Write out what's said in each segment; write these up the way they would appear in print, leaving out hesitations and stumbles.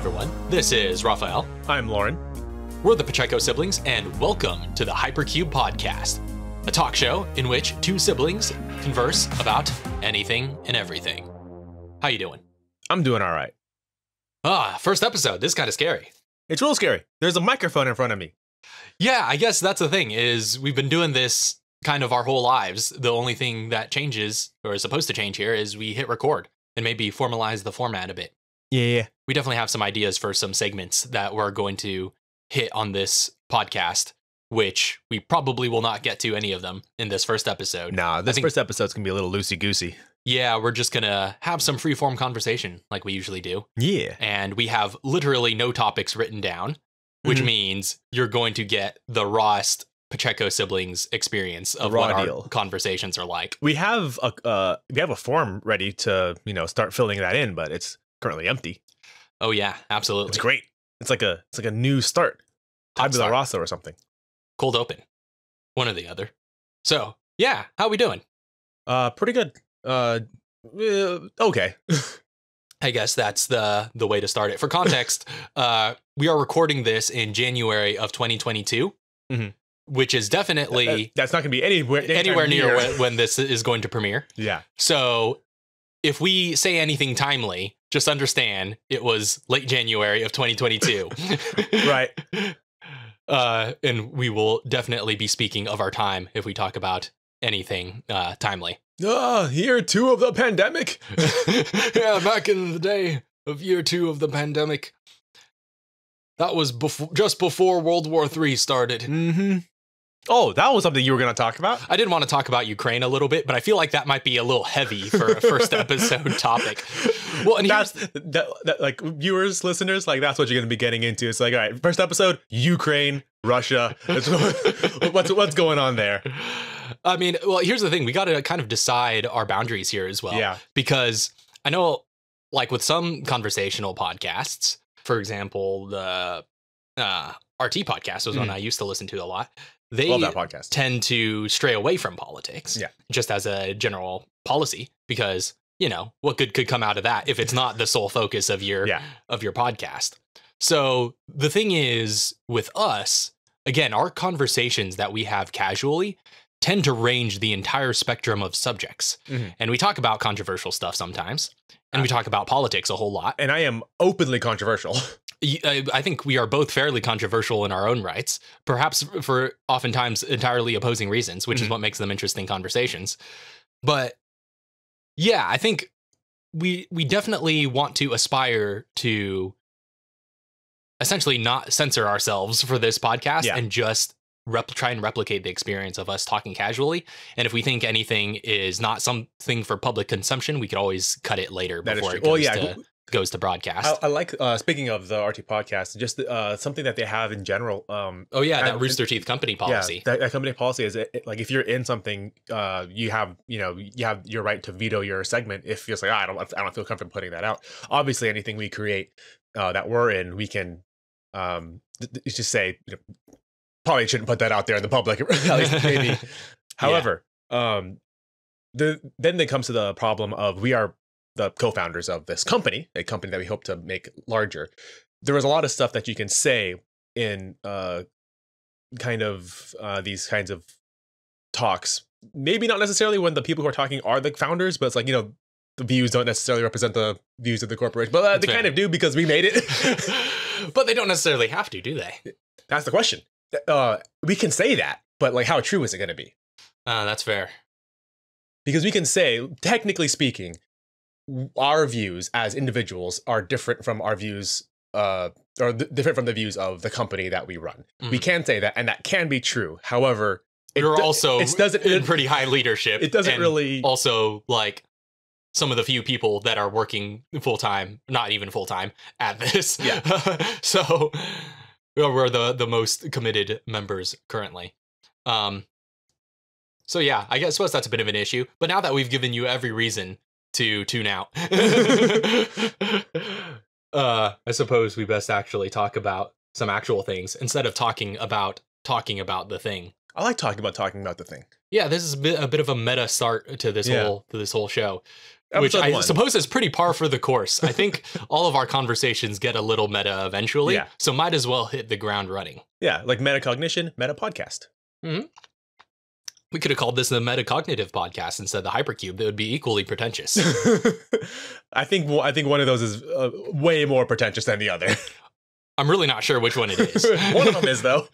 everyone. This is Raphael. I'm Loryn. We're the Pacheco siblings, and welcome to the Hypercube podcast, a talk show in which two siblings converse about anything and everything. How you doing? I'm doing all right. First episode. This is kind of scary. It's real scary. There's a microphone in front of me. Yeah, I guess that's the thing, is we've been doing this kind of our whole lives. The only thing that changes, or is supposed to change here, is we hit record and maybe formalize the format a bit. Yeah. We definitely have some ideas for some segments that we're going to hit on this podcast, which we probably will not get to any of them in this first episode. Nah, this first episode's gonna be a little loosey-goosey. Yeah, we're just gonna have some free-form conversation like we usually do. Yeah. And we have literally no topics written down, which means you're going to get the rawest Pacheco siblings experience of what our conversations are like. We have a form ready to, start filling that in, but it's currently empty. Oh yeah, absolutely. It's great. It's like a new start. Tabula rasa or something. Cold open. One or the other. So, yeah, how we doing? Pretty good. Okay. I guess that's the way to start it. For context, we are recording this in January of 2022, which is definitely that's not going to be anywhere near when this is going to premiere. Yeah. So if we say anything timely, just understand it was late January of 2022. Right. And we will definitely be speaking of our time if we talk about anything timely. Year 2 of the pandemic. Yeah, back in the day of year 2 of the pandemic. That was just before World War III started. Oh, that was something you were going to talk about? I did want to talk about Ukraine a little bit, but I feel like that might be a little heavy for a first episode topic. Well, and like viewers, listeners, like that's what you're going to be getting into. It's like, all right, first episode, Ukraine, Russia. What's going on there? I mean, well, here's the thing. We got to kind of decide our boundaries here as well. Yeah. Because I know, like with some conversational podcasts, for example, the RT podcast was one I used to listen to a lot. They love that podcast. Tend to stray away from politics, just as a general policy, because, what good could come out of that if it's not the sole focus of your podcast? So the thing is, with us, again, our conversations that we have casually tend to range the entire spectrum of subjects. And we talk about controversial stuff sometimes, and we talk about politics a whole lot. And I am openly controversial. I think we are both fairly controversial in our own rights, perhaps for oftentimes entirely opposing reasons, which is what makes them interesting conversations. But yeah, I think we definitely want to aspire to essentially not censor ourselves for this podcast and just try and replicate the experience of us talking casually. And if we think anything is not something for public consumption, we could always cut it later before it goes to broadcast. I like, speaking of the RT podcast, just something that they have in general. That Rooster Teeth company policy. Yeah, that company policy is like if you're in something, you have your right to veto your segment if you're like, I don't feel comfortable putting that out. Obviously, anything we create that we're in, we can just say probably shouldn't put that out there in the public. At least maybe. However, then it comes to the problem of we are the co-founders of this company, a company that we hope to make larger. There is a lot of stuff that you can say in these kinds of talks. Maybe not necessarily when the people who are talking are the founders, but it's like, the views don't necessarily represent the views of the corporation. But they kind of do because we made it. But they don't necessarily have to, do they? That's the question. We can say that, but like, how true is it going to be? That's fair. Because we can say, technically speaking, our views as individuals are different from our views, different from the views of the company that we run. We can say that, and that can be true. However, you're also in pretty high leadership. It doesn't really also like some of the few people that are working full time, not even full time at this. Yeah. So we're the most committed members currently. So yeah, I suppose that's a bit of an issue. But now that we've given you every reason to tune out, I suppose we best actually talk about some actual things instead of talking about the thing. I like talking about the thing. Yeah, this is a bit of a meta start to this whole show. which Episode I 1. suppose is pretty par for the course. I think all of our conversations get a little meta eventually, Yeah. so might as well hit the ground running. Yeah, like metacognition, meta podcast. We could have called this the Metacognitive Podcast instead of the Hypercube. That would be equally pretentious. I think one of those is way more pretentious than the other. I'm really not sure which one it is. One of them is, though.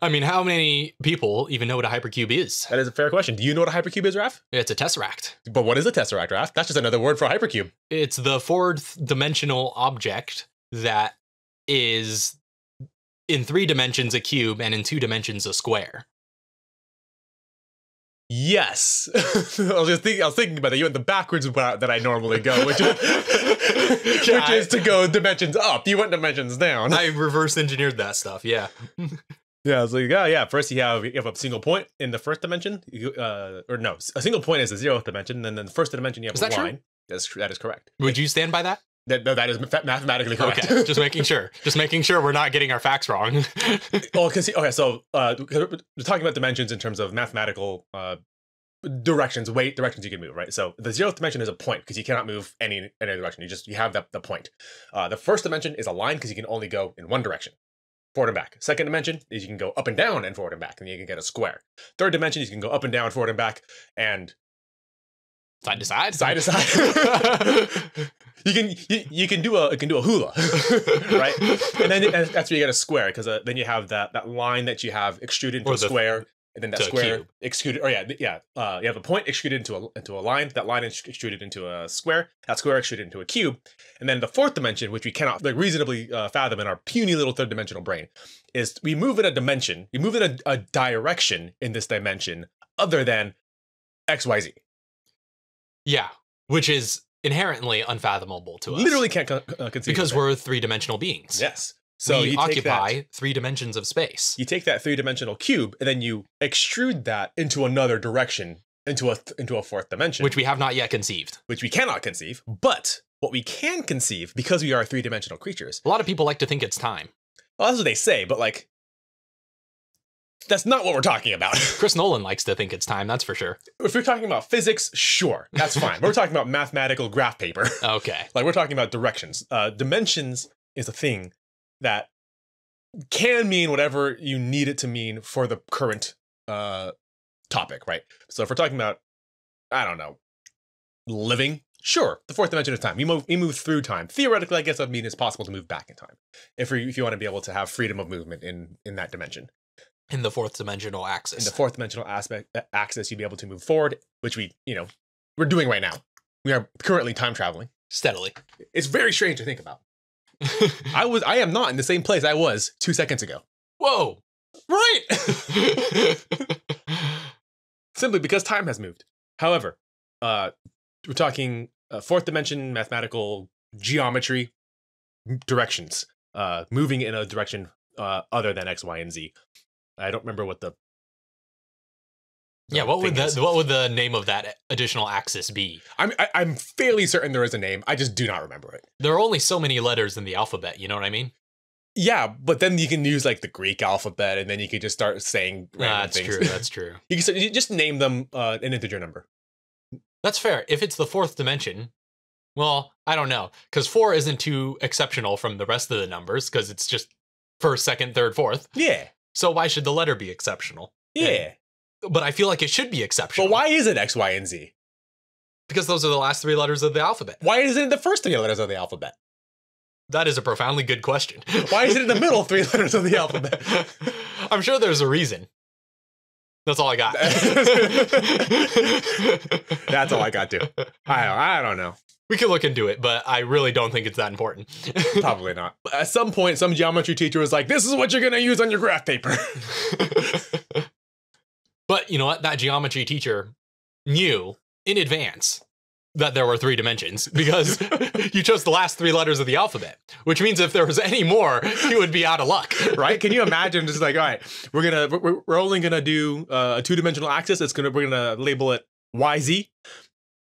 I mean, how many people even know what a hypercube is? That is a fair question. Do you know what a hypercube is, Raph? It's a tesseract. But what is a tesseract, Raph? That's just another word for hypercube. It's the fourth-dimensional object that is in 3 dimensions a cube and in 2 dimensions a square. Yes. I was thinking about that. You went the backwards route that I normally go, which is to go dimensions up. You went dimensions down. I reverse engineered that stuff, yeah. Yeah, I was like, oh yeah. First you have a single point in the first dimension. A single point is the 0th dimension, and then the first dimension you have a line. That is correct. Would you stand by that? That is mathematically correct. Okay, just making sure. Just making sure we're not getting our facts wrong. Well, so we're talking about dimensions in terms of mathematical directions you can move, right? So the 0th dimension is a point because you cannot move any direction. You have the point. The first dimension is a line because you can only go in one direction, forward and back. Second dimension is you can go up and down and forward and back, and you can get a square. Third dimension is you can go up and down, forward and back, and side to side. Side to side. You can do a hula, right? And then that's where you get a square because then you have that line that you have extruded into a square, and then that square extruded. Or you have a point extruded into a line. That line is extruded into a square. That square extruded into a cube, and then the 4th dimension, which we cannot reasonably fathom in our puny little 3rd dimensional brain, is we move in a dimension. We move in a direction in this dimension other than X, Y, Z. Yeah, which is inherently unfathomable to us. Literally can't conceive because of it. we're 3-dimensional beings. Yes. So we you occupy 3 dimensions of space. You take that 3-dimensional cube and then you extrude that into another direction, into a 4th dimension, which we have not yet conceived. Which we cannot conceive. But what we can conceive, because we are 3-dimensional creatures. A lot of people like to think it's time. Well, that's what they say, but like, that's not what we're talking about. Chris Nolan likes to think it's time, that's for sure. If we're talking about physics, sure, that's fine. We're talking about mathematical graph paper. Okay. Like, we're talking about directions. Dimensions is a thing that can mean whatever you need it to mean for the current topic, right? So if we're talking about, I don't know, living, sure, the 4th dimension is time. We move through time. Theoretically, I guess that would mean it's possible to move back in time if you want to be able to have freedom of movement in that dimension. In the 4th dimensional axis. In the 4th dimensional axis, you'd be able to move forward, which we're doing right now. We are currently time traveling. Steadily. It's very strange to think about. I am not in the same place I was 2 seconds ago. Whoa. Right. Simply because time has moved. However, we're talking 4th dimension mathematical geometry directions, moving in a direction other than X, Y, and Z. I don't remember what the what would the name of that additional axis be? I'm fairly certain there is a name. I just do not remember it. There are only so many letters in the alphabet, you know what I mean? Yeah, but then you can use like the Greek alphabet, and then you could just start saying random things. That's true. You just name them an integer number. That's fair. If it's the 4th dimension, well, I don't know, because 4 isn't too exceptional from the rest of the numbers, because it's just 1st, 2nd, 3rd, 4th. Yeah. So why should the letter be exceptional? Yeah. But I feel like it should be exceptional. But why is it X, Y, and Z? Because those are the last 3 letters of the alphabet. Why isn't it the first 3 letters of the alphabet? That is a profoundly good question. Why is it in the middle 3 letters of the alphabet? I'm sure there's a reason. That's all I got. That's all I got to. I don't know. We can look into it, but I really don't think it's that important. Probably not. At some point, some geometry teacher was like, this is what you're going to use on your graph paper. But you know what? That geometry teacher knew in advance that there were 3 dimensions because you chose the last 3 letters of the alphabet, which means if there was any more, you would be out of luck. Right? Can you imagine just like, all right, we're only going to do a 2-dimensional axis. We're going to label it YZ.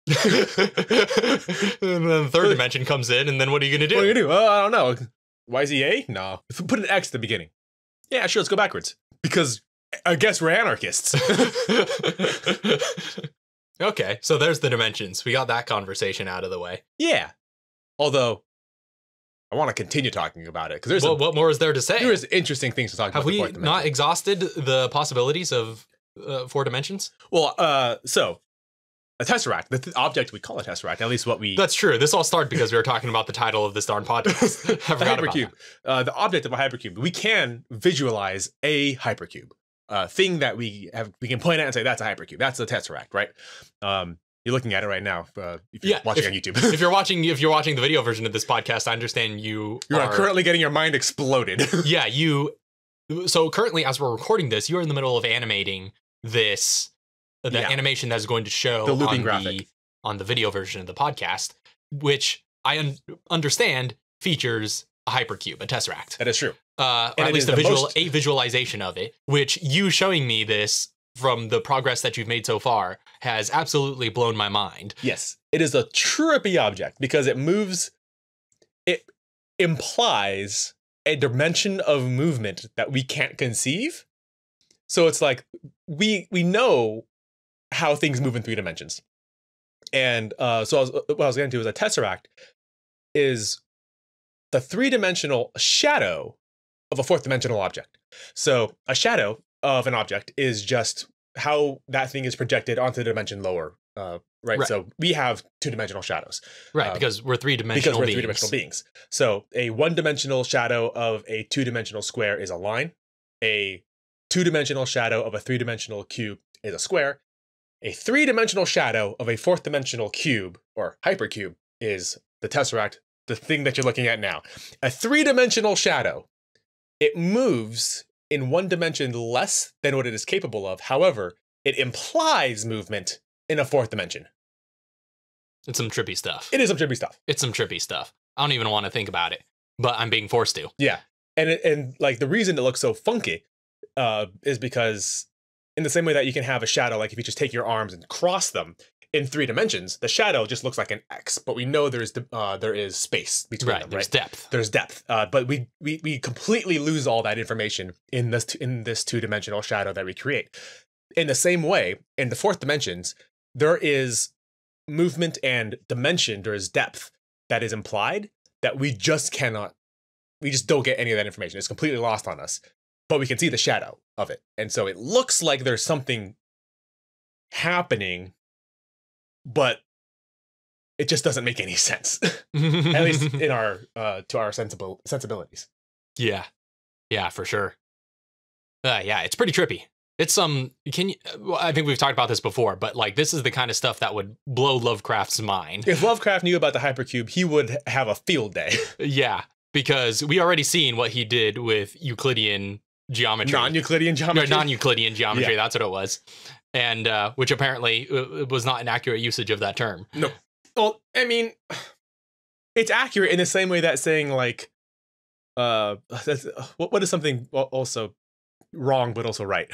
And then the 3rd dimension comes in, and then what are you going to do? What are you going to do? I don't know. YZA? No. Put an X at the beginning. Yeah, sure, let's go backwards. Because I guess we're anarchists. Okay, so there's the dimensions. We got that conversation out of the way. Yeah. Although, I want to continue talking about it because there's what more is there to say? There's interesting things to talk about. Have we not exhausted the possibilities of 4 dimensions? Well, so a tesseract, the object we call a tesseract, at least what we... That's true. This all started because we were talking about the title of this darn podcast. I forgot about that. The object of a hypercube. We can visualize a hypercube. Thing that we can point at and say, that's a hypercube. That's a tesseract, right? You're looking at it right now. If you're watching on YouTube. if you're watching the video version of this podcast, I understand you are currently getting your mind exploded. Yeah, so currently as we're recording this, you're in the middle of animating this animation that is going to show the looping graphic on the video version of the podcast, which I understand features a hypercube, a tesseract. That is true. Or at least a visualization of it, which you showing me this from the progress that you've made so far has absolutely blown my mind. Yes, it is a trippy object because it implies a dimension of movement that we can't conceive. So it's like we know how things move in 3 dimensions. And so what I was getting to is a tesseract is the 3-dimensional shadow of a 4th dimensional object. So a shadow of an object is just how that thing is projected onto the dimension lower, right? So we have 2-dimensional shadows. Right, because we're 3-dimensional beings. 3-dimensional beings. So a 1-dimensional shadow of a 2-dimensional square is a line. A 2-dimensional shadow of a 3-dimensional cube is a square. A 3-dimensional shadow of a 4th dimensional cube, or hypercube, is the tesseract, the thing that you're looking at now. A 3-dimensional shadow, it moves in 1 dimension less than what it is capable of. However, it implies movement in a 4th dimension. It's some trippy stuff. It is some trippy stuff. It's some trippy stuff. I don't even want to think about it, but I'm being forced to. Yeah. And like the reason it looks so funky is because in the same way that you can have a shadow, like if you just take your arms and cross them in 3 dimensions, the shadow just looks like an X, but we know there is space between them, right? There's depth. There's depth. But we completely lose all that information in this 2-dimensional shadow that we create. In the same way, in the 4th dimensions, there is movement and dimension, there is depth that is implied that we just don't get any of that information. It's completely lost on us, but we can see the shadow of it. And so it looks like there's something happening, but it just doesn't make any sense, at least in to our sensibilities. Yeah, for sure. Yeah, it's pretty trippy. It's I think we've talked about this before, but like this is the kind of stuff that would blow Lovecraft's mind. If Lovecraft knew about the hypercube, he would have a field day. Yeah, because we already seen what he did with Euclidean geometry. Non-Euclidean geometry? No, non-Euclidean geometry, yeah. That's what it was. And which apparently was not an accurate usage of that term. No. Well, I mean, it's accurate in the same way that saying like, what is something also wrong but also right?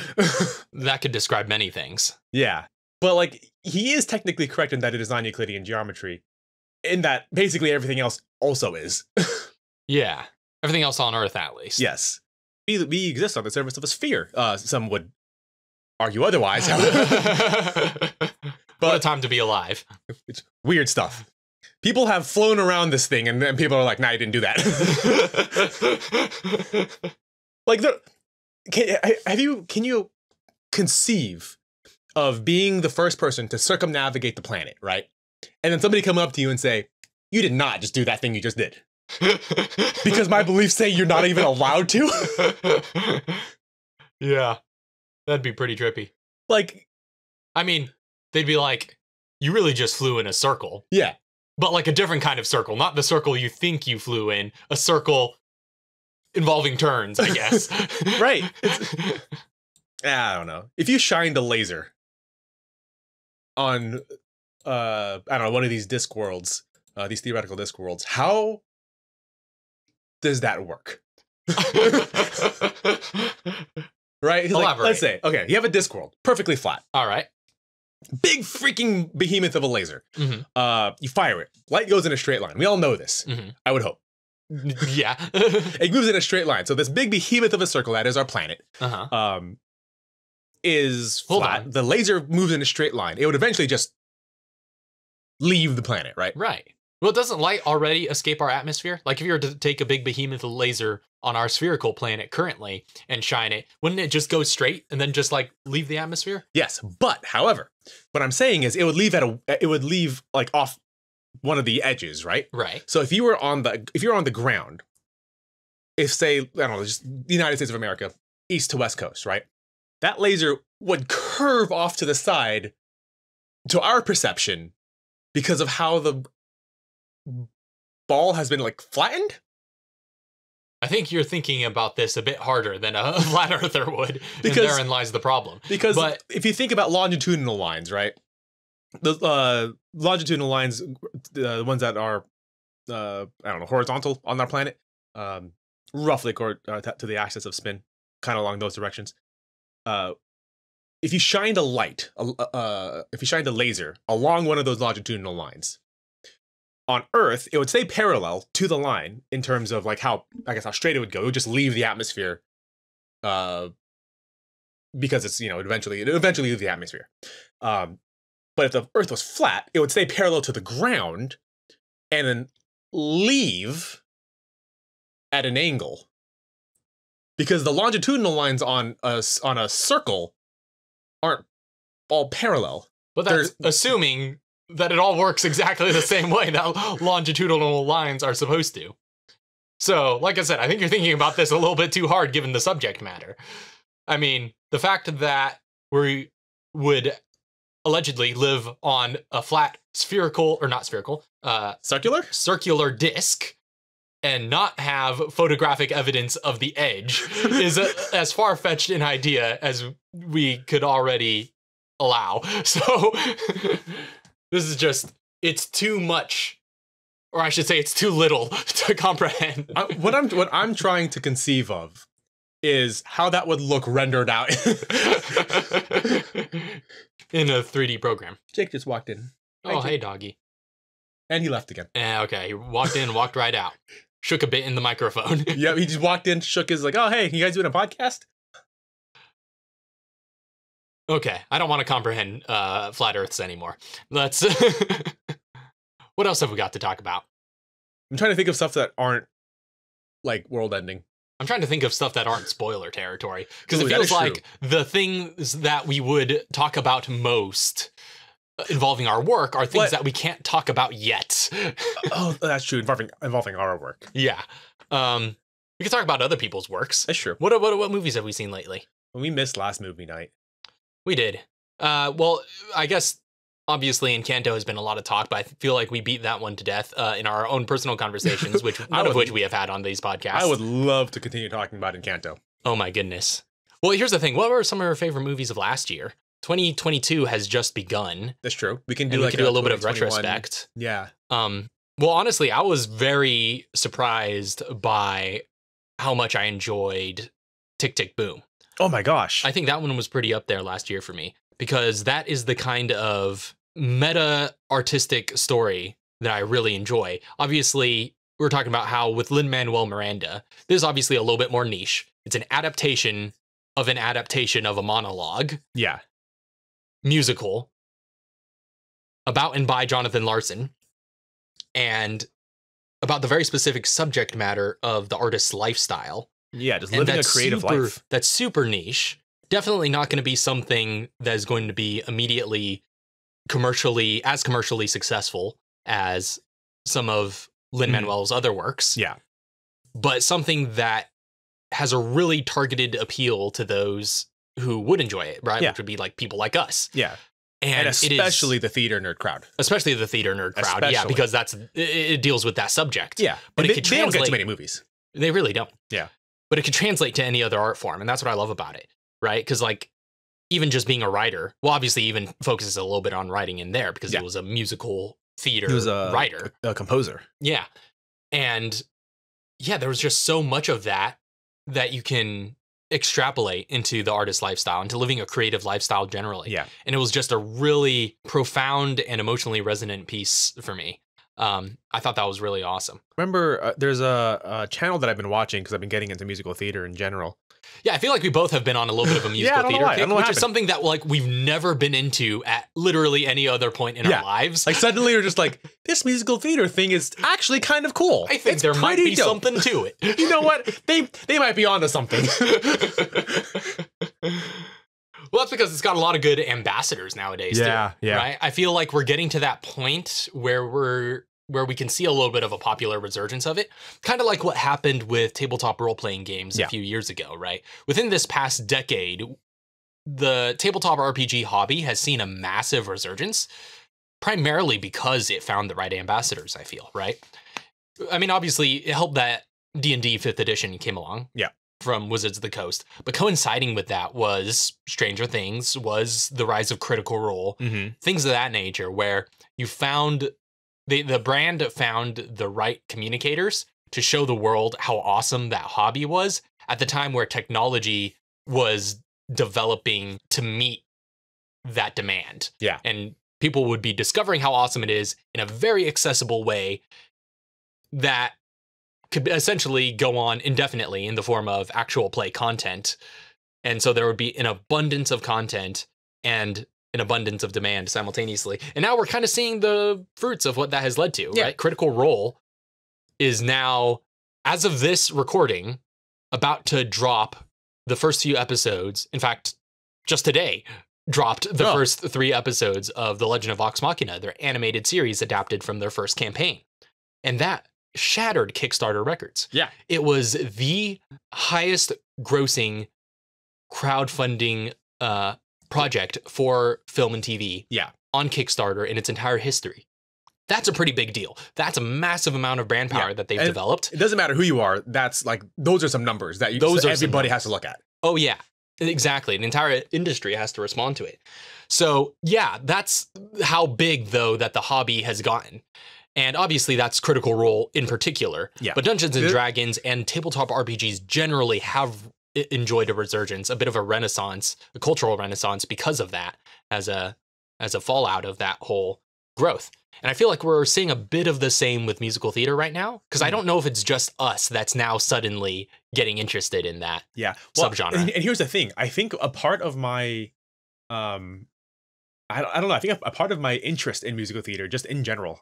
That could describe many things. Yeah. But like, he is technically correct in that it is non-Euclidean geometry, in that basically everything else also is. Yeah. Everything else on Earth, at least. Yes. We exist on the surface of a sphere. Some would argue otherwise. But what a time to be alive. It's weird stuff. People have flown around this thing, and people are like, "Nah, you didn't do that." Like, can you conceive of being the first person to circumnavigate the planet, right? And then somebody come up to you and say, "You did not just do that thing you just did," because my beliefs say you're not even allowed to. Yeah. That'd be pretty trippy. Like, I mean, they'd be like, you really just flew in a circle. Yeah. But like a different kind of circle, not the circle you think you flew in, a circle involving turns, I guess. Right. I don't know. If you shined a laser on, I don't know, one of these disk worlds, these theoretical disk worlds, how does that work? Right? Like, let's say, okay, you have a disk world, perfectly flat. All right. Big freaking behemoth of a laser. Mm-hmm. You fire it. Light goes in a straight line. We all know this. Mm-hmm. I would hope. Yeah. It moves in a straight line. So this big behemoth of a circle, that is our planet, is flat. The laser moves in a straight line. It would eventually just leave the planet, right? Right. Well, doesn't light already escape our atmosphere? Like if you were to take a big behemoth laser on our spherical planet currently and shine it, wouldn't it just go straight and then just like leave the atmosphere? Yes, but however, what I'm saying is it would leave like off one of the edges, right? Right. So if you were on the ground, if say, I don't know, just the United States of America, east to west coast, right? That laser would curve off to the side to our perception because of how the ball has been like flattened. I think you're thinking about this a bit harder than a flat earther would, Because- and therein lies the problem. But if you think about longitudinal lines, right? The longitudinal lines, the ones that are, I don't know, horizontal on our planet, roughly according to the axis of spin, kind of along those directions. If you shined a light, if you shined a laser along one of those longitudinal lines, on Earth, it would stay parallel to the line in terms of like how straight it would go. It would just leave the atmosphere, because it's it would eventually leave the atmosphere. But if the Earth was flat, it would stay parallel to the ground, and then leave at an angle. Because the longitudinal lines on a circle aren't all parallel. But that's assuming that it all works exactly the same way that longitudinal lines are supposed to. So, like I said, I think you're thinking about this a little bit too hard given the subject matter. I mean, the fact that we would allegedly live on a flat spherical, or not spherical, circular disc and not have photographic evidence of the edge is as far-fetched an idea as we could already allow. So this is just, it's too much, or I should say it's too little to comprehend. What I'm trying to conceive of is how that would look rendered out in a 3D program. Jake just walked in. Oh, hey, doggy. And he left again. Okay, he walked in, walked right out. Shook a bit in the microphone. Yeah, he just walked in, shook his like, oh, hey, you guys doing a podcast? Okay, I don't want to comprehend flat Earths anymore. Let's. What else have we got to talk about? I'm trying to think of stuff that aren't like world ending. I'm trying to think of stuff that aren't spoiler territory, because it Ooh, that feels is true. like the things that we would talk about most involving our work are things that we can't talk about yet. Oh, that's true. Involving our work. Yeah. We can talk about other people's works. That's true. What movies have we seen lately? We missed last movie night. We did. Well, I guess obviously Encanto has been a lot of talk, but I feel like we beat that one to death in our own personal conversations, which none of which we have had on these podcasts. I would love to continue talking about Encanto. Oh my goodness. Well, here's the thing. What were some of our favorite movies of last year? 2022 has just begun. That's true. We can do and like we can do a little bit of 2021. retrospect. Yeah. Well, honestly, I was very surprised by how much I enjoyed Tick, Tick, Boom. Oh my gosh. I think that one was pretty up there last year for me, because that is the kind of meta artistic story that I really enjoy. Obviously, we were talking about how with Lin-Manuel Miranda, this is obviously a little bit more niche. It's an adaptation of a monologue. Yeah. Musical about and by Jonathan Larson, and about the very specific subject matter of the artist's lifestyle. Yeah, just living a creative life. That's super niche. Definitely not going to be something that is going to be immediately commercially successful as some of Lin-Manuel's other works. Yeah. But something that has a really targeted appeal to those who would enjoy it, right? Yeah. Which would be like people like us. Yeah. And especially the theater nerd crowd. Especially the theater nerd crowd. Yeah, because it deals with that subject. Yeah. But they translate. don't get too many movies. They really don't. Yeah. But it could translate to any other art form. And that's what I love about it. Right? Because like, even just being a writer, well, obviously even focuses a little bit on writing in there because he was a musical theater writer. A composer. Yeah. And yeah, there was just so much of that you can extrapolate into the artist's lifestyle, into living a creative lifestyle generally. Yeah. And it was just a really profound and emotionally resonant piece for me. I thought that was really awesome. Remember, there's a channel that I've been watching because I've been getting into musical theater in general. Yeah, I feel like we both have been on a little bit of a musical theater kick, which is something that like we've never been into at literally any other point in our lives. Like suddenly we're just like, this musical theater thing is actually kind of cool. I think there might be something to it. You know what? They might be onto something. Well, that's because it's got a lot of good ambassadors nowadays, too. Yeah. Right? I feel like we're getting to that point where we can see a little bit of a popular resurgence of it. Kind of like what happened with tabletop role-playing games a few years ago, right? Within this past decade, the tabletop RPG hobby has seen a massive resurgence, primarily because it found the right ambassadors, I feel, right? I mean, obviously, it helped that D&D 5th edition came along. Yeah. From Wizards of the Coast. But coinciding with that was Stranger Things, was the rise of Critical Role, things of that nature, where you found, the brand found the right communicators to show the world how awesome that hobby was at the time where technology was developing to meet that demand. Yeah. And people would be discovering how awesome it is in a very accessible way that could essentially go on indefinitely in the form of actual play content. And so there would be an abundance of content and an abundance of demand simultaneously. And now we're kind of seeing the fruits of what that has led to, right? Critical Role is now, as of this recording, about to drop the first few episodes. In fact, just today, dropped the first 3 episodes of The Legend of Vox Machina, their animated series adapted from their first campaign. And that shattered Kickstarter records. Yeah. It was the highest grossing crowdfunding project for film and TV on Kickstarter in its entire history. That's a pretty big deal. That's a massive amount of brand power that they've developed. It doesn't matter who you are. That's like, those are some numbers that everybody has to look at. Oh yeah, exactly. The entire industry has to respond to it. So yeah, that's how big though that the hobby has gotten. And obviously that's Critical Role in particular. Yeah. But Dungeons and Dragons and tabletop RPGs generally have enjoyed a resurgence, a bit of a renaissance, a cultural renaissance because of that as a fallout of that whole growth. And I feel like we're seeing a bit of the same with musical theater right now, because I don't know if it's just us that's now suddenly getting interested in that subgenre. And here's the thing. I think a part of my, I don't know, I think a part of my interest in musical theater, just in general,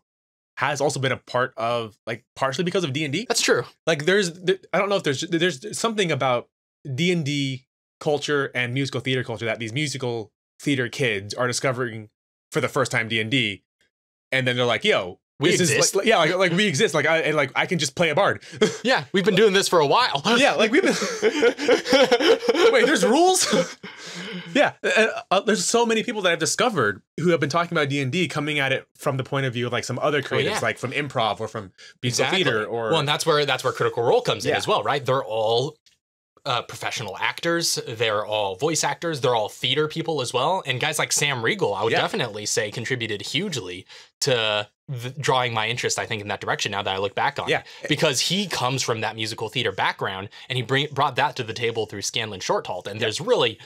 has also been a part of, like, partially because of D&D. That's true. Like, I don't know if there's something about D&D culture and musical theater culture that these musical theater kids are discovering for the first time D&D, and then they're like, yo, we exist. Like we exist. Like I can just play a bard. Yeah, we've been doing this for a while. Yeah, like we've been. Wait, there's rules. Yeah, there's so many people that I've discovered who have been talking about D&D, coming at it from the point of view of like some other creatives, like from improv or from musical theater, or and that's where Critical Role comes in as well, right? They're all professional actors, they're all voice actors, they're all theater people as well, and guys like Sam Riegel, I would definitely say, contributed hugely to drawing my interest, I think, in that direction now that I look back on it, because he comes from that musical theater background, and he brought that to the table through Scanlan Shorthalt, and there's really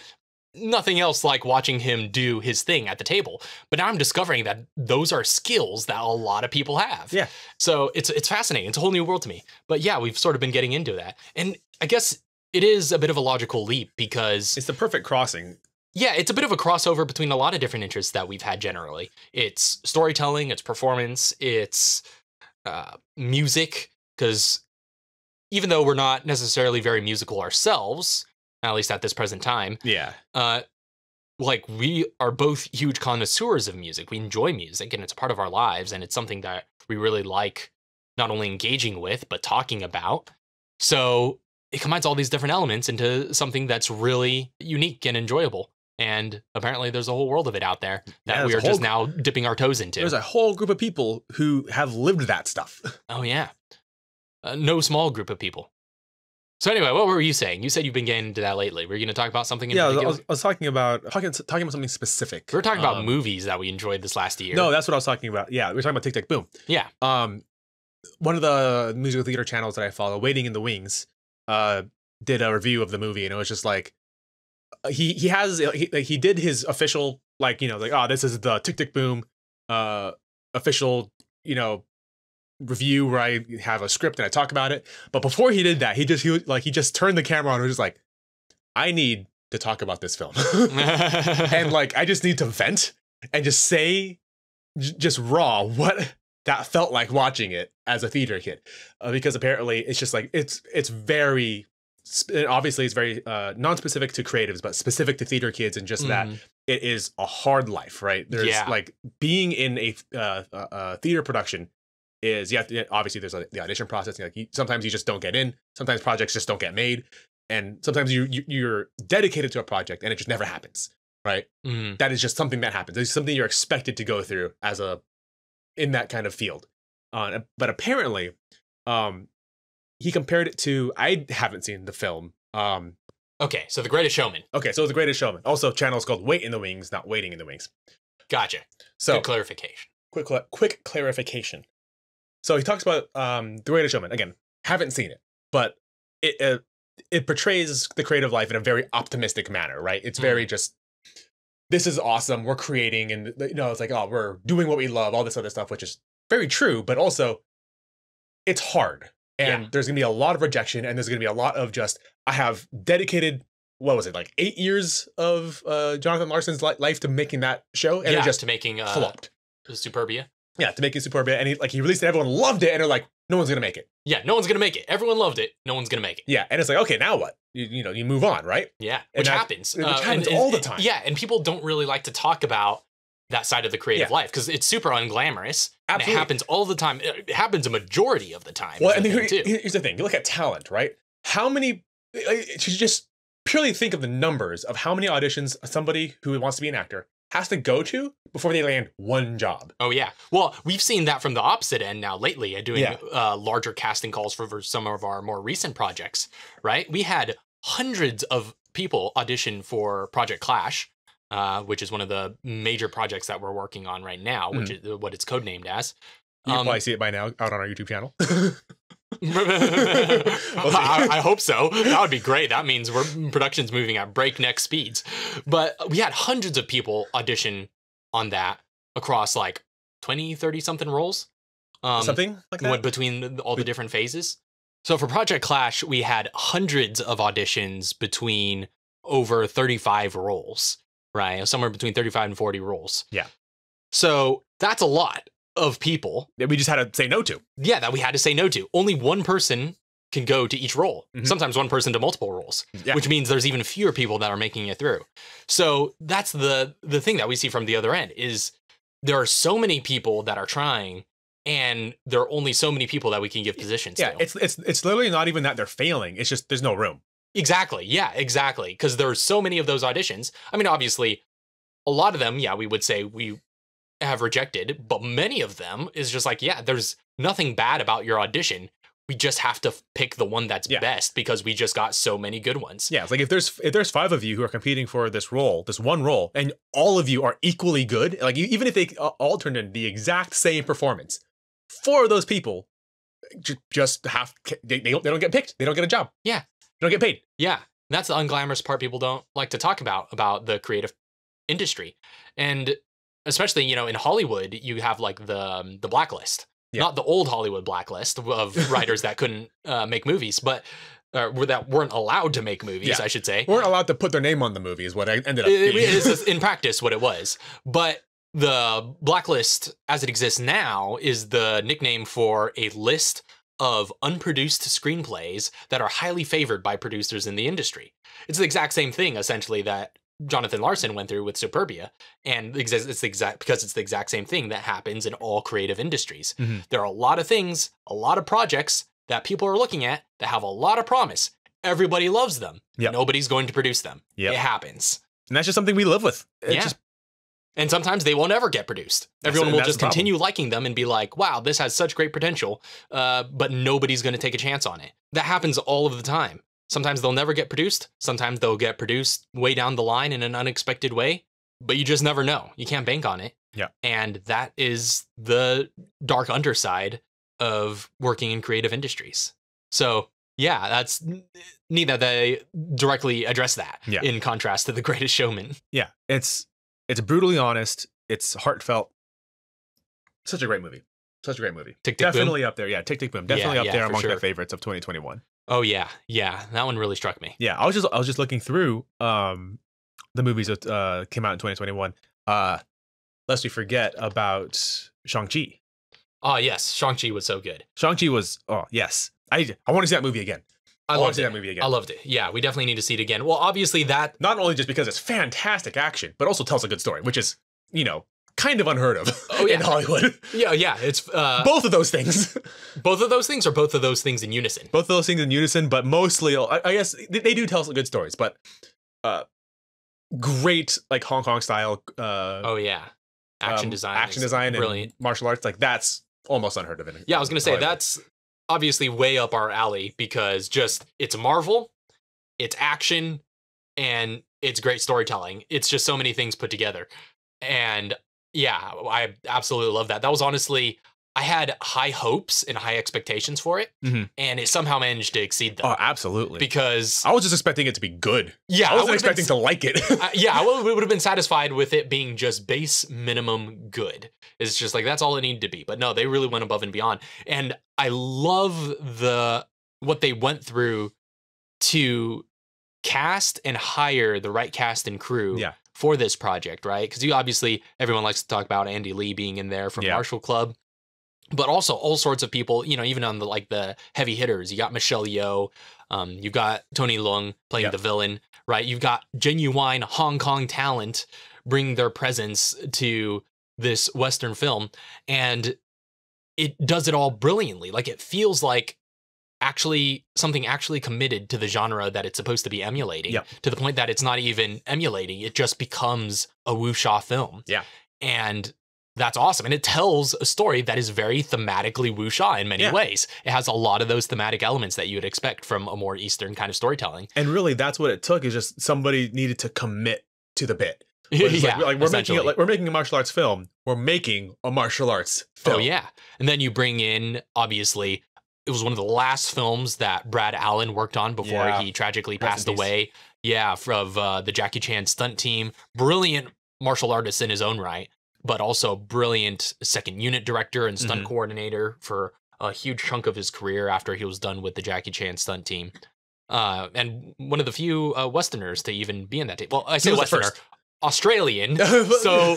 nothing else like watching him do his thing at the table. But now I'm discovering that those are skills that a lot of people have. Yeah. So it's fascinating. It's a whole new world to me. But yeah, we've sort of been getting into that. And I guess it is a bit of a logical leap because it's the perfect crossing. Yeah, it's a bit of a crossover between a lot of different interests that we've had generally. It's storytelling, it's performance, it's music, because even though we're not necessarily very musical ourselves, at least at this present time, like we are both huge connoisseurs of music. We enjoy music and it's a part of our lives, and it's something that we really like not only engaging with, but talking about. So it combines all these different elements into something that's really unique and enjoyable. And apparently there's a whole world of it out there that we are just now dipping our toes into. There's a whole group of people who have lived that stuff. Oh, yeah. No small group of people. So anyway, what were you saying? You said you've been getting into that lately. Were you going to talk about something in particular? I was talking about something specific. We were talking about movies that we enjoyed this last year. No, that's what I was talking about. Yeah, we were talking about Tick, Tick, Boom. Yeah. One of the musical theater channels that I follow, Waiting in the Wings, did a review of the movie, and it was just like, he did his official, like, this is the Tick, Tick, Boom official, review where I have a script and I talk about it. But before he did that, he just turned the camera on and was just like, I need to talk about this film. And like, I just need to vent and just say, just raw what that felt like watching it as a theater kid. Because apparently it's just like, it's very, obviously it's very non-specific to creatives, but specific to theater kids, and just that it is a hard life, right? There's like being in a theater production is, obviously there's the audition process. Like sometimes you just don't get in. Sometimes projects just don't get made. And sometimes you're dedicated to a project and it just never happens, right? That is just something that happens. It's something you're expected to go through in that kind of field. But apparently, he compared it to, I haven't seen the film. Okay, so The Greatest Showman. Okay, so The Greatest Showman. Also, channel is called Wait in the Wings, not Waiting in the Wings. Gotcha. So good clarification. Quick clarification. So he talks about The Greatest Showman. Again, haven't seen it, but it portrays the creative life in a very optimistic manner, right? It's very just, this is awesome. We're creating, and it's like, oh, we're doing what we love, all this other stuff, which is very true, but also it's hard. And there's going to be a lot of rejection, and there's going to be a lot of just, I have dedicated, what was it, like 8 years of Jonathan Larson's life to making that show, and it just to making flopped. Superbia. Yeah, to making Superbia, and he released it, everyone loved it, and they're like, no one's going to make it. Yeah, no one's going to make it. Everyone loved it. No one's going to make it. Yeah, and it's like, okay, now what? You move on, right? Yeah, which happens. Which happens all the time. Yeah, and people don't really like to talk about that side of the creative life because it's super unglamorous. Absolutely. And it happens all the time. It happens a majority of the time. Well, and here's the thing. You look at talent, right? How many, you just purely think of the numbers of how many auditions somebody who wants to be an actor has to go to before they land one job. Oh, yeah. Well, we've seen that from the opposite end now lately, doing larger casting calls for some of our more recent projects, right? We had hundreds of people audition for Project Clash, which is one of the major projects that we're working on right now, which is what it's codenamed as. You can probably see it by now out on our YouTube channel. I hope so. That would be great. That means production's moving at breakneck speeds. But we had hundreds of people audition on that across like 20, 30 something roles. Something like that? Between all the different phases. So for Project Clash, we had hundreds of auditions between over 35 roles, right? Somewhere between 35 and 40 roles. Yeah. So that's a lot of people that we just had to say no to. Yeah, that we had to say no to. Only one person can go to each role. Sometimes one person to multiple roles, which means there's even fewer people that are making it through. So that's the thing that we see from the other end is there are so many people that are trying, and there are only so many people that we can give positions to. It's literally not even that they're failing. It's just there's no room. Exactly. Yeah, exactly. Because there's so many of those auditions. I mean, obviously, a lot of them, we would say we have rejected, but many of them is just like, there's nothing bad about your audition. We just have to pick the one that's best because we just got so many good ones. Yeah, it's like if there's 5 of you who are competing for this one role, and all of you are equally good, like even if they all turned in the exact same performance, 4 of those people just they don't get picked. They don't get a job. Yeah, they don't get paid. Yeah, that's the unglamorous part people don't like to talk about the creative industry. And especially, in Hollywood, you have like the blacklist, not the old Hollywood blacklist of writers that couldn't make movies, but that weren't allowed to make movies, I should say. Weren't allowed to put their name on the movie is what I ended up being. It is in practice what it was. But the blacklist as it exists now is the nickname for a list of unproduced screenplays that are highly favored by producers in the industry. It's the exact same thing, essentially, that Jonathan Larson went through with Superbia, and because it's the exact same thing that happens in all creative industries. There are a lot of things, a lot of projects that people are looking at that have a lot of promise. Everybody loves them. Nobody's going to produce them. It happens. And that's just something we live with. And sometimes they will never get produced. Everyone will just continue liking them and be like, wow, this has such great potential, but nobody's going to take a chance on it. That happens all of the time. Sometimes they'll never get produced. Sometimes they'll get produced way down the line in an unexpected way, but you just never know. You can't bank on it. Yeah. And that is the dark underside of working in creative industries. So yeah, that's neat that they directly address that in contrast to The Greatest Showman. Yeah. It's brutally honest. It's heartfelt. Such a great movie. Tick, tick, Definitely boom. up there. Yeah. Tick, tick, boom. Definitely up there among sure. my favorites of 2021. Oh yeah, yeah, that one really struck me. Yeah, I was just looking through the movies that came out in 2021. Lest we forget about Shang-Chi. Oh yes, Shang-Chi was so good. Shang-Chi was, oh yes. I want to see that movie again. I want loved to see it. that movie again. I loved it. Yeah, we definitely need to see it again. Well, obviously that Not only just because it's fantastic action, but also tells a good story, which is, you know, kind of unheard of in Hollywood. yeah, it's Both of those things. both of those things, or both of those things in unison. Both of those things in unison, but mostly, I guess they do tell some good stories, but great like Hong Kong style. Oh yeah, action design, brilliant. And martial arts, like that's almost unheard of. Yeah, I was gonna say that's obviously way up our alley because just it's Marvel, it's action, and it's great storytelling. It's just so many things put together, and yeah, I absolutely love that. That was honestly. I had high hopes and high expectations for it, and it somehow managed to exceed them. Oh, absolutely. Because I was just expecting it to be good. Yeah, I wasn't expecting to like it. I would have been satisfied with it being just base minimum good. It's just like that's all it needed to be. But no, they really went above and beyond, and I love what they went through to cast and hire the right cast and crew. Yeah. For this project, right? Because everyone likes to talk about Andy Lee being in there from Martial Club. But also all sorts of people, you know, even on the heavy hitters, you got Michelle Yeoh, you've got Tony Leung playing the villain, right? You've got genuine Hong Kong talent bringing their presence to this Western film, and it does it all brilliantly. Like it feels like something actually committed to the genre that it's supposed to be emulating, to the point that it's not even emulating; it just becomes a wuxia film. Yeah, and that's awesome. And it tells a story that is very thematically wuxia in many ways. It has a lot of those thematic elements that you would expect from a more Eastern kind of storytelling. And really, that's what it took, is just somebody needed to commit to the bit. We're making a martial arts film. We're making a martial arts film. Oh, yeah. And then you bring in, obviously, it was one of the last films that Brad Allen worked on before he tragically passed away. Yeah, of the Jackie Chan stunt team. Brilliant martial artist in his own right, but also brilliant second unit director and stunt coordinator for a huge chunk of his career after he was done with the Jackie Chan stunt team. And one of the few Westerners to even be in that team. Well, I say Westerner, Australian. So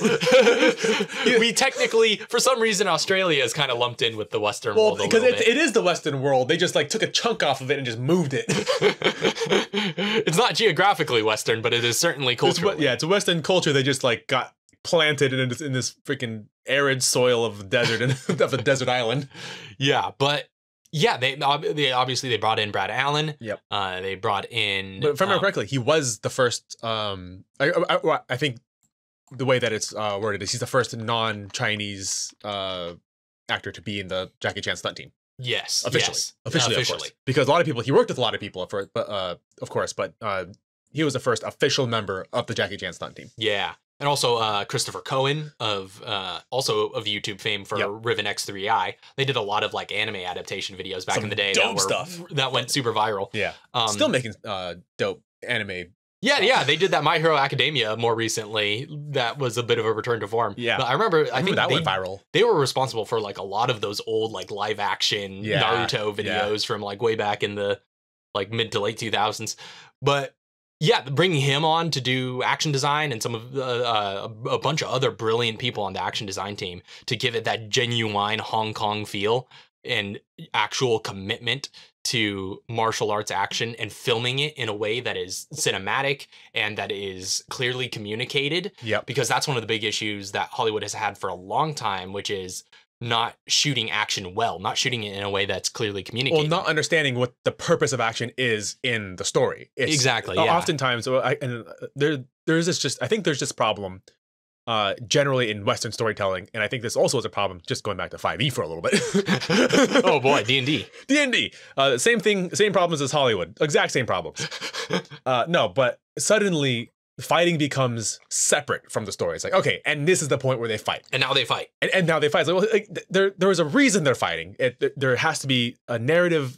we technically, for some reason, Australia is kind of lumped in with the Western world. Well, because it is the Western world. They just like took a chunk off of it and just moved it. It's not geographically Western, but it is certainly culturally. It's a Western culture. They just like got planted in this freaking arid soil of the desert and of a desert island. Yeah, but yeah, they obviously brought in Brad Allen. Yep. They brought in. But if I remember correctly, he was the first. I think the way that it's worded is he's the first non-Chinese actor to be in the Jackie Chan stunt team. Yes. Officially. Yes. Officially. Of course. Because a lot of people, he worked with a lot of people, but he was the first official member of the Jackie Chan stunt team. Yeah. And also Christopher Cohen of YouTube fame for Riven X3i. They did a lot of like anime adaptation videos back in the day. Dope stuff. That went super viral. Yeah. Still making dope anime. Yeah, they did that My Hero Academia more recently. That was a bit of a return to form. Yeah. But I remember that went viral. They were responsible for like a lot of those old like live action Naruto videos from like way back in the like mid to late 2000s. But yeah, bringing him on to do action design and some of a bunch of other brilliant people on the action design team to give it that genuine Hong Kong feel and actual commitment to martial arts action and filming it in a way that is cinematic and that is clearly communicated. Yep. Because that's one of the big issues that Hollywood has had for a long time, which is not shooting action well, not shooting it in a way that's clearly communicated. Well, not understanding what the purpose of action is in the story. Exactly. Oftentimes, I think there's this problem generally in Western storytelling, and I think this also is a problem. Just going back to 5e for a little bit. Oh boy, D&D. D&D. Same thing, same problems as Hollywood. Exact same problems. No, but suddenly fighting becomes separate from the story. It's like, okay, and this is the point where they fight. And now they fight. And now they fight. It's like, well, there is a reason they're fighting. There has to be a narrative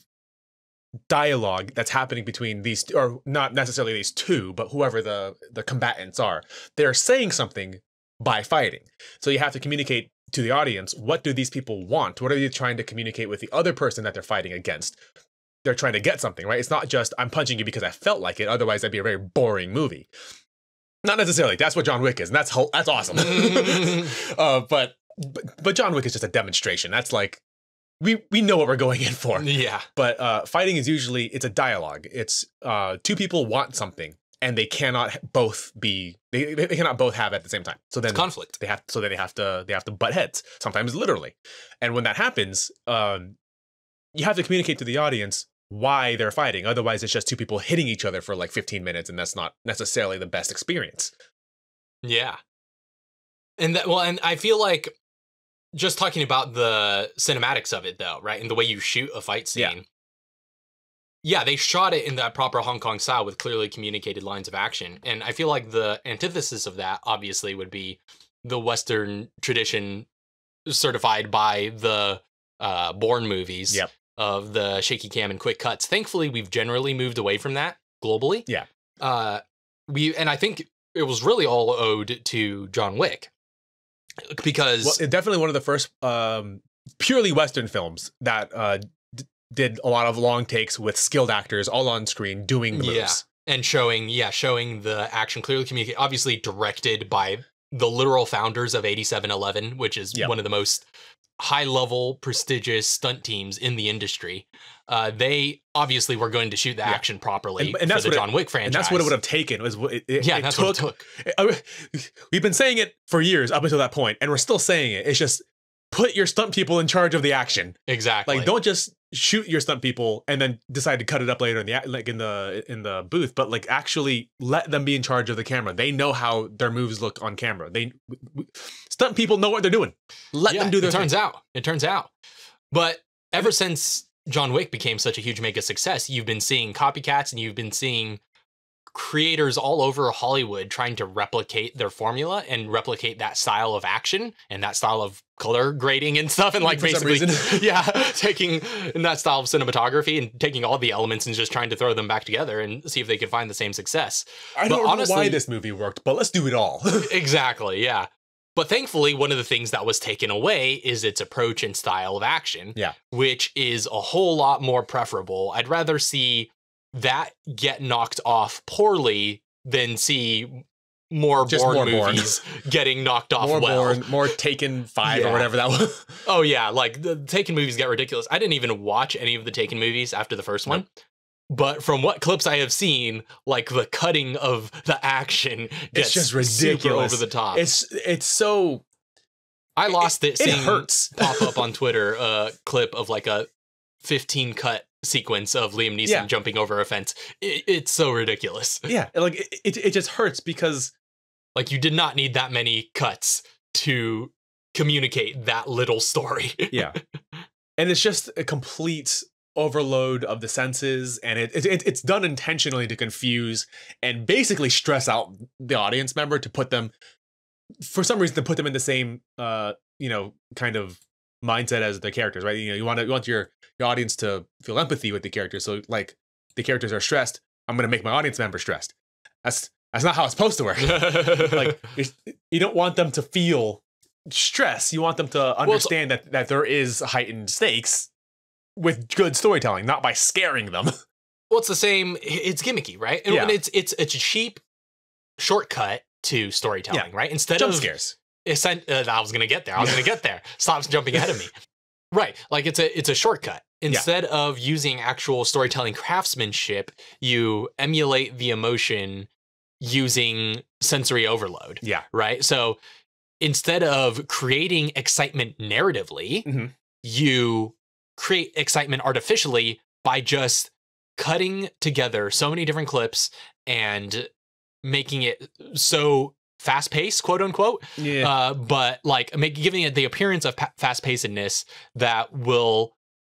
dialogue that's happening between these, or not necessarily these two, but whoever the combatants are. They're saying something by fighting. So you have to communicate to the audience, what do these people want? What are they trying to communicate with the other person that they're fighting against? they're trying to get something, right? It's not just I'm punching you because I felt like it. Otherwise, that'd be a very boring movie. Not necessarily. That's what John Wick is, and that's awesome. But John Wick is just a demonstration. That's like we know what we're going in for. Yeah. But fighting is usually it's a dialogue. It's two people want something and they cannot both be they cannot both have it at the same time. So then it's conflict. They have to butt heads, sometimes literally. And when that happens, you have to communicate to the audience why they're fighting. Otherwise, it's just two people hitting each other for like 15 minutes, and that's not necessarily the best experience. Yeah. And I feel like just talking about the cinematics of it, though, right? And the way you shoot a fight scene. Yeah, they shot it in that proper Hong Kong style with clearly communicated lines of action. And I feel like the antithesis of that, obviously, would be the Western tradition certified by the Bourne movies of the shaky cam and quick cuts. Thankfully, we've generally moved away from that globally. Yeah. And I think it was really all owed to John Wick. Because definitely one of the first purely Western films that did a lot of long takes with skilled actors all on screen doing the moves. And showing the action clearly communicated, obviously directed by the literal founders of 8711, which is one of the most high-level, prestigious stunt teams in the industry. They obviously were going to shoot the action properly and for the John Wick franchise. And that's what it would have taken. That's what it took. We've been saying it for years up until that point, and we're still saying it. It's just put your stunt people in charge of the action. Exactly. Like, don't just shoot your stunt people and then decide to cut it up later in the booth, but like actually let them be in charge of the camera. They know how their moves look on camera. Stunt people know what they're doing. Let them do their thing. It turns out. But ever since John Wick became such a huge mega success, you've been seeing copycats and you've been seeing creators all over Hollywood trying to replicate their formula and replicate that style of action and that style of color grading and stuff, and like basically taking in that style of cinematography and taking all the elements and just trying to throw them back together and see if they could find the same success. I don't know why this movie worked, but let's do it all. Exactly, yeah. But thankfully, one of the things that was taken away is its approach and style of action, which is a whole lot more preferable. I'd rather see that get knocked off poorly than see more Bourne movies getting knocked off more Taken 5 or whatever that was. Oh yeah, like the Taken movies get ridiculous. I didn't even watch any of the Taken movies after the first one. But from what clips I have seen, like the cutting of the action gets just ridiculous, super over the top. It's so. I lost it. It hurts. Pop up on Twitter a clip of like a 15 cut sequence of Liam Neeson jumping over a fence. It's so ridiculous. Yeah, like it just hurts because like you did not need that many cuts to communicate that little story. Yeah, and it's just a complete overload of the senses, and it's done intentionally to confuse and basically stress out the audience member to put them, for some reason, to put them in the same kind of mindset as the characters, right? You want your audience to feel empathy with the characters. So like the characters are stressed, I'm gonna make my audience member stressed. That's not how it's supposed to work. Like you don't want them to feel stress. You want them to understand that there is heightened stakes with good storytelling, not by scaring them. Well, it's the same. It's gimmicky, right? And it's a cheap shortcut to storytelling, right? Instead jump of scares. I was gonna get there. Stop jumping ahead of me. Right, like it's a shortcut. Instead of using actual storytelling craftsmanship, you emulate the emotion using sensory overload. Yeah. Right. So instead of creating excitement narratively, you create excitement artificially by just cutting together so many different clips and making it so fast-paced, quote unquote, but like giving it the appearance of fast-pacedness that will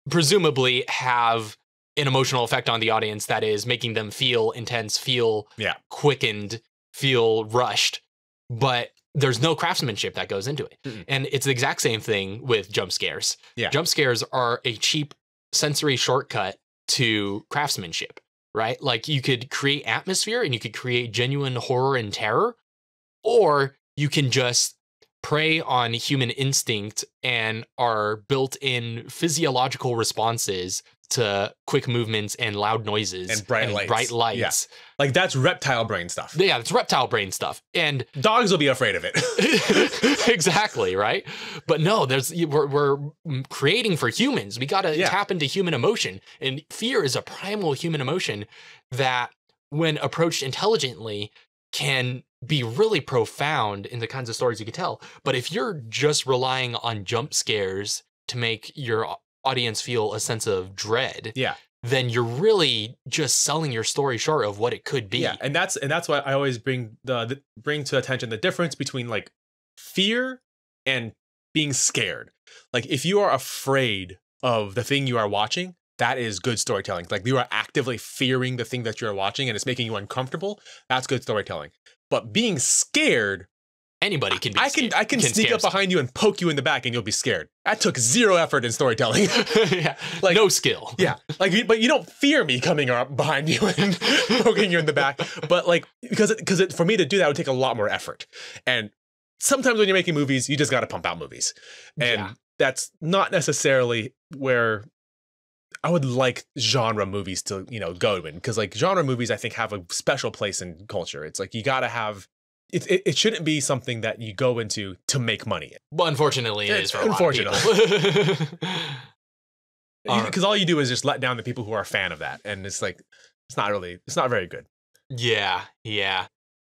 presumably have an emotional effect on the audience that is making them feel intense, feel quickened, feel rushed, but there's no craftsmanship that goes into it. And it's the exact same thing with jump scares. Jump scares are a cheap sensory shortcut to craftsmanship, right? Like you could create atmosphere and you could create genuine horror and terror, or you can just prey on human instinct and are built-in physiological responses to quick movements and loud noises And bright lights. Yeah. Like that's reptile brain stuff. Yeah, it's reptile brain stuff. And dogs will be afraid of it. exactly, right? But no, we're creating for humans. We got to tap into human emotion. And fear is a primal human emotion that, when approached intelligently, can be really profound in the kinds of stories you can tell. But if you're just relying on jump scares to make your audience feel a sense of dread, then you're really just selling your story short of what it could be. Yeah, and that's why I always bring to attention the difference between like fear and being scared. Like if you are afraid of the thing you are watching, that is good storytelling. Like you are actively fearing the thing that you're watching and it's making you uncomfortable. That's good storytelling. But being scared, anybody can be scared. I can sneak up behind you and poke you in the back and you'll be scared. That took zero effort in storytelling. Yeah, like no skill. Yeah, like but you don't fear me coming up behind you and poking you in the back. But like because for me to do that would take a lot more effort. And sometimes when you're making movies, you just got to pump out movies, and that's not necessarily where I would like genre movies to go in, because like genre movies I think have a special place in culture. It's like you got to have. It shouldn't be something that you go into to make money. Well, unfortunately, it is for a lot of people. Because all you do is just let down the people who are a fan of that, and it's like it's not very good. Yeah.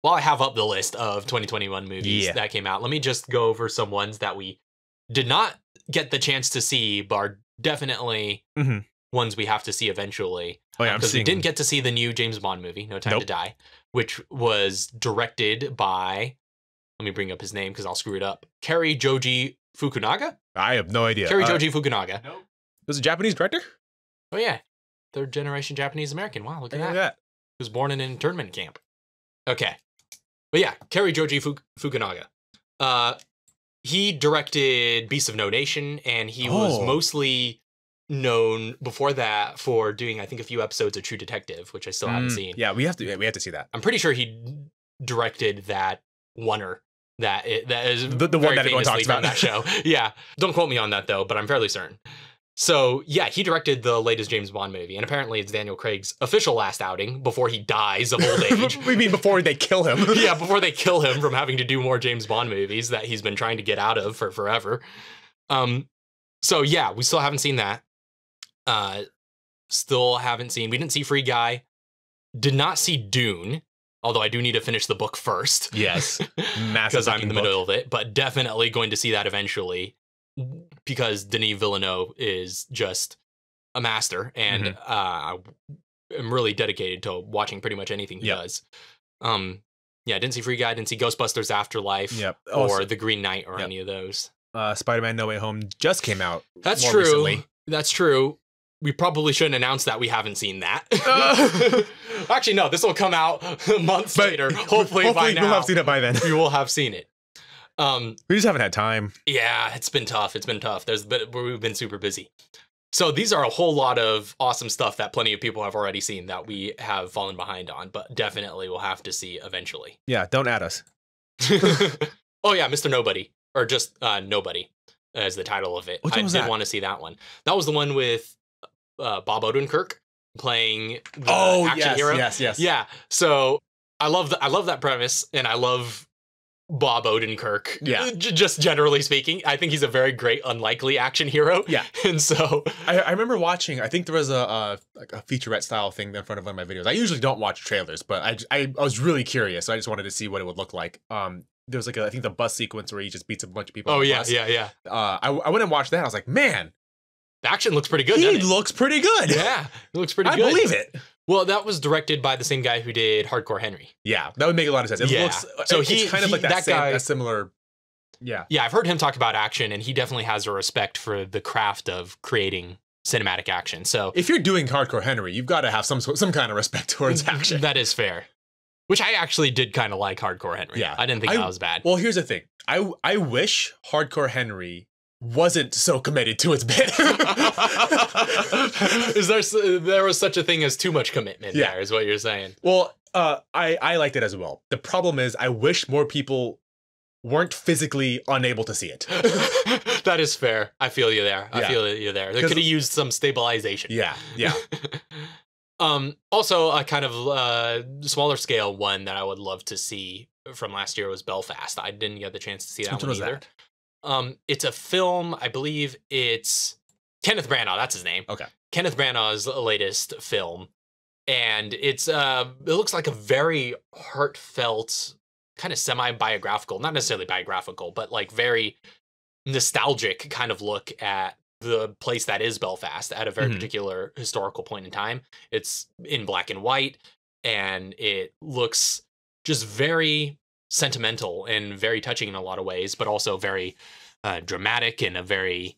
Well, I have up the list of 2021 movies that came out. Let me just go over some ones that we did not get the chance to see, but are definitely ones we have to see eventually. Oh yeah, because we didn't get to see the new James Bond movie, No Time to Die, which was directed by, let me bring up his name because I'll screw it up, Cary Joji Fukunaga? I have no idea. Cary Joji Fukunaga. Nope. Was a Japanese director? Oh yeah, third generation Japanese American. Wow, look at that. He was born in an internment camp. Okay. But yeah, Cary Joji Fukunaga. He directed Beasts of No Nation, and he was mostly known before that for doing, I think, a few episodes of True Detective, which I still haven't seen. Yeah, we have to see that. I'm pretty sure he directed that oneer that is the one that everyone talks about that show. Yeah, don't quote me on that though, but I'm fairly certain. So yeah, he directed the latest James Bond movie, and apparently it's Daniel Craig's official last outing before he dies of old age. We mean before they kill him? Yeah, before they kill him from having to do more James Bond movies that he's been trying to get out of for forever. So yeah, we still haven't seen that. We didn't see Free Guy. Did not see Dune, although I do need to finish the book first. Yes, because I'm in the middle of it, but definitely going to see that eventually, because Denis Villeneuve is just a master, and I'm really dedicated to watching pretty much anything he does. Yeah, didn't see Free Guy, didn't see Ghostbusters Afterlife, or The Green Knight, or any of those. Spider-Man No Way Home just came out. That's true. Recently. That's true. We probably shouldn't announce that we haven't seen that. Actually, no, this will come out months later. Hopefully by now. We'll have seen it by then. We will have seen it. We just haven't had time. Yeah, it's been tough. We've been super busy. So these are a whole lot of awesome stuff that plenty of people have already seen that we have fallen behind on, but definitely we'll have to see eventually. Yeah, don't add us. Oh yeah, Mr. Nobody, or just Nobody as the title of it. I did want to see that one. That was the one with Bob Odenkirk playing the action hero. Yes. Yeah. So I love that premise, and I love Bob Odenkirk. Yeah. Just generally speaking, I think he's a very great, unlikely action hero. Yeah. And so I remember watching. I think there was a featurette style thing in front of one of my videos. I usually don't watch trailers, but I was really curious. So I just wanted to see what it would look like. There was I think the bus sequence where he just beats a bunch of people. Oh yeah. I went and watched that. I was like, man. The action looks pretty good. He looks pretty good. Yeah, he looks pretty good. I believe it. Well, that was directed by the same guy who did Hardcore Henry. Yeah, that would make a lot of sense. It looks so he's kind of like that guy, a similar. Yeah. Yeah, I've heard him talk about action, and he definitely has a respect for the craft of creating cinematic action. So if you're doing Hardcore Henry, you've got to have some kind of respect towards action. That is fair. Which I actually did kind of like Hardcore Henry. Yeah, I didn't think that was bad. Well, here's the thing. I wish Hardcore Henry wasn't so committed to its bit. There was such a thing as too much commitment there, is what you're saying. Well, I liked it as well. The problem is I wish more people weren't physically unable to see it. That is fair. I feel you there. I feel you there. They could have used some stabilization. Yeah. Also, a kind of smaller scale one that I would love to see from last year was Belfast. I didn't get the chance to see that one either. It's a film. I believe it's Kenneth Branagh. That's his name. Okay. Kenneth Branagh's latest film, and it looks like a very heartfelt, kind of semi-biographical, not necessarily biographical, but like very nostalgic kind of look at the place that is Belfast at a very particular historical point in time. It's in black and white, and it looks just very sentimental and very touching in a lot of ways, but also very dramatic and a very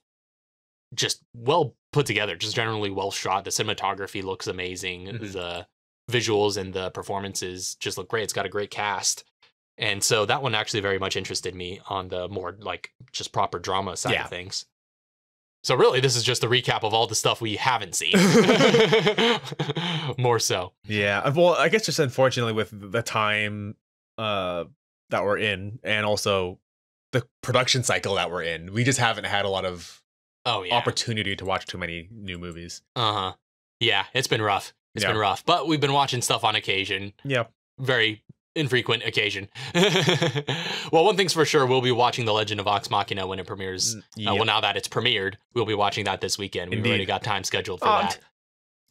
just well put together, just generally well shot. The cinematography looks amazing. The visuals and the performances just look great. It's got a great cast. And so that one actually very much interested me on the more like just proper drama side of things. So really, this is just a recap of all the stuff we haven't seen. More so. Yeah. Well, I guess just unfortunately with the time that we're in, and also the production cycle that we're in, we just haven't had a lot of opportunity to watch too many new movies. Yeah, it's been rough. It's been rough. But we've been watching stuff on occasion. Yeah. Very infrequent occasion. Well, one thing's for sure, we'll be watching The Legend of Vox Machina when it premieres. Well, now that it's premiered, we'll be watching that this weekend. We've already got time scheduled for that.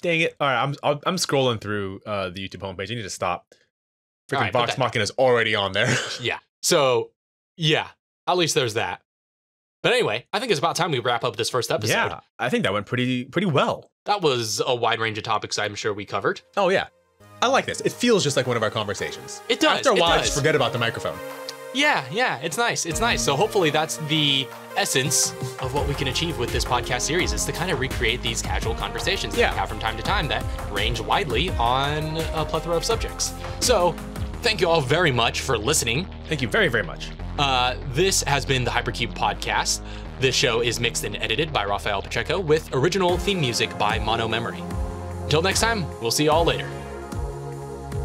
Dang it. All right, I'm scrolling through the YouTube homepage. I need to stop. Freaking Vox Machina is already on there. Yeah. So, yeah, at least there's that. But anyway, I think it's about time we wrap up this first episode. Yeah, I think that went pretty well. That was a wide range of topics I'm sure we covered. Oh, yeah. I like this. It feels just like one of our conversations. It does. After a while, I just forget about the microphone. Yeah, it's nice. It's nice. So hopefully that's the essence of what we can achieve with this podcast series, is to kind of recreate these casual conversations that we have from time to time that range widely on a plethora of subjects. So thank you all very much for listening. Thank you very, very much. This has been the Hypercube podcast. This show is mixed and edited by Raphael Pacheco with original theme music by Mono Memory. Until next time, we'll see you all later.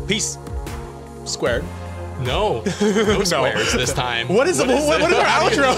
Peace. Squared. No squares this time. What is our outro?